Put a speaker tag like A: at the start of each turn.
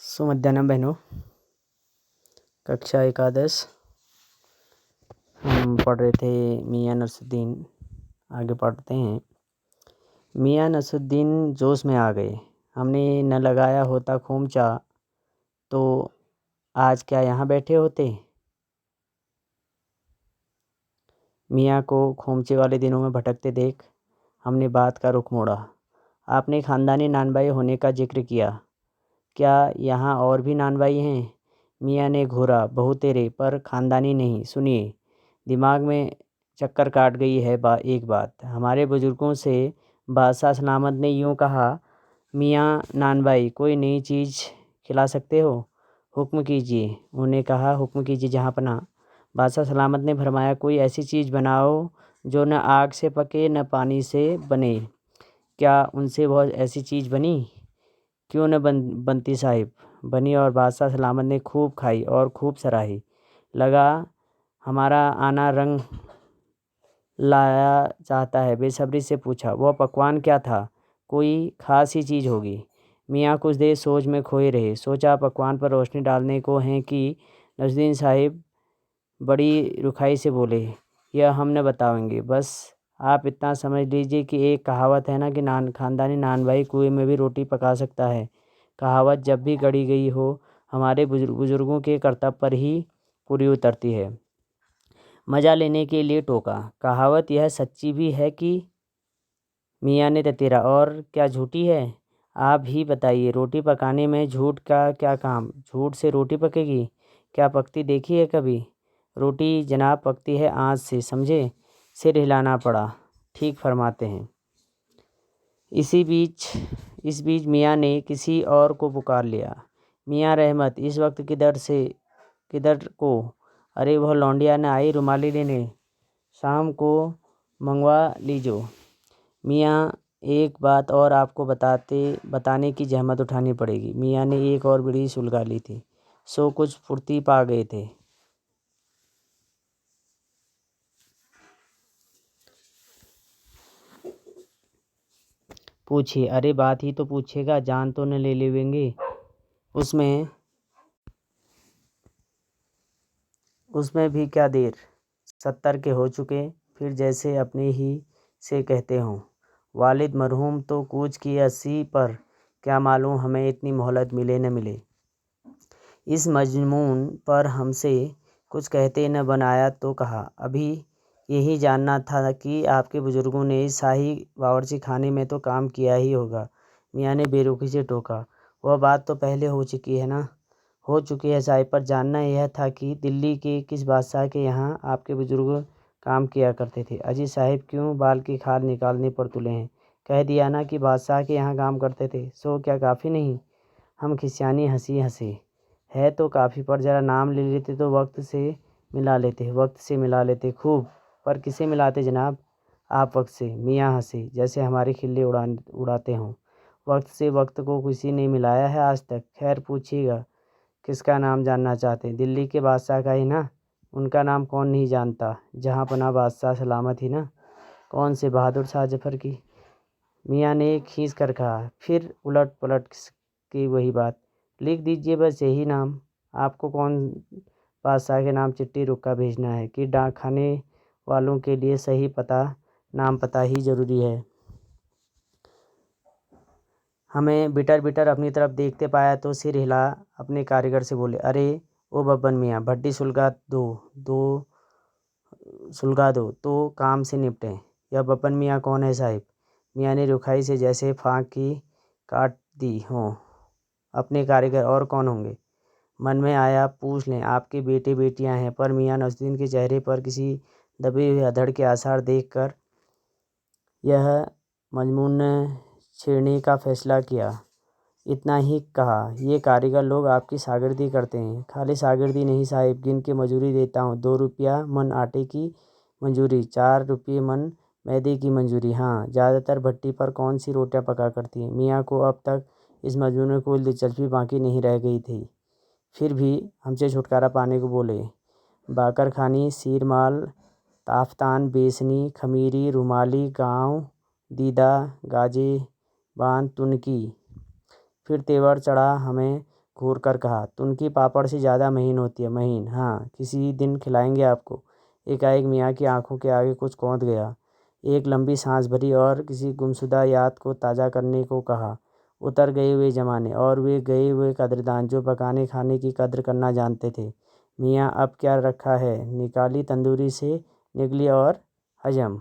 A: सुमध्याह्न बहनों, कक्षा एकादश हम पढ़ रहे थे मियाँ नसरुद्दीन। आगे पढ़ते हैं। मियाँ नसरुद्दीन जोश में आ गए। हमने न लगाया होता खोमचा तो आज क्या यहाँ बैठे होते। मियाँ को खोमचे वाले दिनों में भटकते देख हमने बात का रुख मोड़ा। आपने ख़ानदानी नानभाई होने का जिक्र किया, क्या यहाँ और भी नानभाई हैं? मियाँ ने घूरा, बहू तेरे, पर ख़ानदानी नहीं। सुनिए, दिमाग में चक्कर काट गई है एक बात। हमारे बुजुर्गों से बादशाह सलामत ने यूँ कहा, मियाँ नानभाई कोई नई चीज़ खिला सकते हो? हुक्म कीजिए। उन्होंने कहा, हुक्म कीजिए जहाँपनाह। बादशाह सलामत ने फरमाया, कोई ऐसी चीज़ बनाओ जो न आग से पके न पानी से बने। क्या उनसे बहुत ऐसी चीज़ बनी? क्यों न बनती साहिब। बनी और बादशाह सलामत ने खूब खाई और खूब सराही। लगा हमारा आना रंग लाया चाहता है। बेसब्री से पूछा, वह पकवान क्या था? कोई ख़ास ही चीज़ होगी। मियाँ कुछ देर सोच में खोए रहे। सोचा पकवान पर रोशनी डालने को हैं कि नसरुद्दीन साहिब बड़ी रुखाई से बोले, यह हम न बताएंगे, बस आप इतना समझ लीजिए कि एक कहावत है ना कि ख़ानदानी नानभाई कुएं में भी रोटी पका सकता है। कहावत जब भी गढ़ी गई हो हमारे बुजुर्गों के कर्तव्य पर ही पूरी उतरती है। मज़ा लेने के लिए टोका, कहावत यह सच्ची भी है कि? मियाँ ने ततेरा, और क्या झूठी है? आप ही बताइए, रोटी पकाने में झूठ का क्या काम? झूठ से रोटी पकेगी? क्या पकती देखी है कभी? रोटी जनाब पकती है आँच से, समझे? सिर हिलाना पड़ा। ठीक फरमाते हैं। इस बीच मियाँ ने किसी और को पुकार लिया, मियाँ रहमत, इस वक्त किधर को? अरे वह लौंडिया न आई रुमाली लेने, शाम को मंगवा लीजो। मियाँ एक बात और आपको बताने की जहमत उठानी पड़ेगी। मियाँ ने एक और बीड़ी सुलगा ली थी, सो कुछ फुर्ती पा गए थे। पूछिए। अरे बात ही तो पूछेगा, जान तो न ले लेंगे उसमें भी क्या देर। 70 के हो चुके, फिर जैसे अपने ही से कहते हों, वालिद मरहूम तो कूच किए 80 पर, क्या मालूम हमें इतनी मोहलत मिले न मिले। इस मजमून पर हमसे कुछ कहते न बनाया तो कहा, अभी यही जानना था कि आपके बुजुर्गों ने इस शाही बावर्ची खाने में तो काम किया ही होगा। मियाँ ने बेरुखी से टोका, वह बात तो पहले हो चुकी है ना। हो चुकी है साहिब, पर जानना यह था कि दिल्ली के किस बादशाह के यहाँ आपके बुजुर्ग काम किया करते थे। अजी साहिब क्यों बाल की खाल निकालने पर तुले हैं? कह दिया ना कि बादशाह के यहाँ काम करते थे, सो क्या काफ़ी नहीं? हम खिसियानी हंसी हंसे। है तो काफ़ी, पर ज़रा नाम ले लेते तो वक्त से मिला लेते खूब। पर किसे मिलाते जनाब? आप वक्त से। मियाँ हंसे, जैसे हमारे खिल्ले उड़ाते हों। वक्त से वक्त को किसी ने मिलाया है आज तक? खैर पूछिएगा, किसका नाम जानना चाहते हैं? दिल्ली के बादशाह का ही ना। उनका नाम कौन नहीं जानता? जहाँपनाह बादशाह सलामत ही ना। कौन से? बहादुर शाह जफ़र की। मियाँ ने खींच कर कहा, फिर उलट पलट की वही बात। लिख दीजिए बस यही नाम। आपको कौन बादशाह के नाम चिट्ठी रुक्का भेजना है कि डाक खाने वालों के लिए सही नाम पता ही ज़रूरी है? हमें बिटर अपनी तरफ देखते पाया तो सिर हिला अपने कारीगर से बोले, अरे ओ बब्बन मियाँ, भट्टी सुलगा दो तो काम से निपटें। यह बब्बन मियाँ कौन है साहिब? मियाँ ने रुखाई से जैसे फाँक की काट दी हो अपने कारीगर और कौन होंगे? मन में आया पूछ लें, आपके बेटे बेटियां हैं। पर मियाँ नसरुद्दीन के चेहरे पर किसी दबे हुए अधड़ के आसार देखकर यह मजमून छेड़ने का फैसला किया। इतना ही कहा, ये कारीगर लोग आपकी शागिर्दी करते हैं। खाली शागिर्दी नहीं साहिब, गिन के मजूरी देता हूँ। 2 रुपया मन आटे की मंजूरी, 4 रुपये मन मैदे की मंजूरी। हाँ, ज़्यादातर भट्टी पर कौन सी रोटियाँ पका करती हैं? मियाँ को अब तक इस मजमून में कोई दिलचस्पी बाकी नहीं रह गई थी। फिर भी हमसे छुटकारा पाने को बोले, बाकर खानी, सीरमाल, ताफ्तान, बेसनी, खमीरी, रुमाली, गाँव, दीदा, गाजे, बान, तुनकी। फिर तेवर चढ़ा हमें گھور کر کہا۔ تن کی پاپڑ سے زیادہ مہین ہوتی ہے۔ مہین، ہاں، کسی دن کھلائیں گے آپ کو۔ ایک میاں کی آنکھوں کے آگے کچھ کونت گیا۔ ایک لمبی سانس بھری اور کسی گمشدہ یاد کو تازہ کرنے کو کہا۔ اتر گئے ہوئے زمانے اور وہ گئے ہوئے قدردان جو پکانے کھانے کی قدر کرنا جانتے تھے۔ میاں اب کیا رکھا ہے؟ نکالی تندوری سے نکلی اور حجم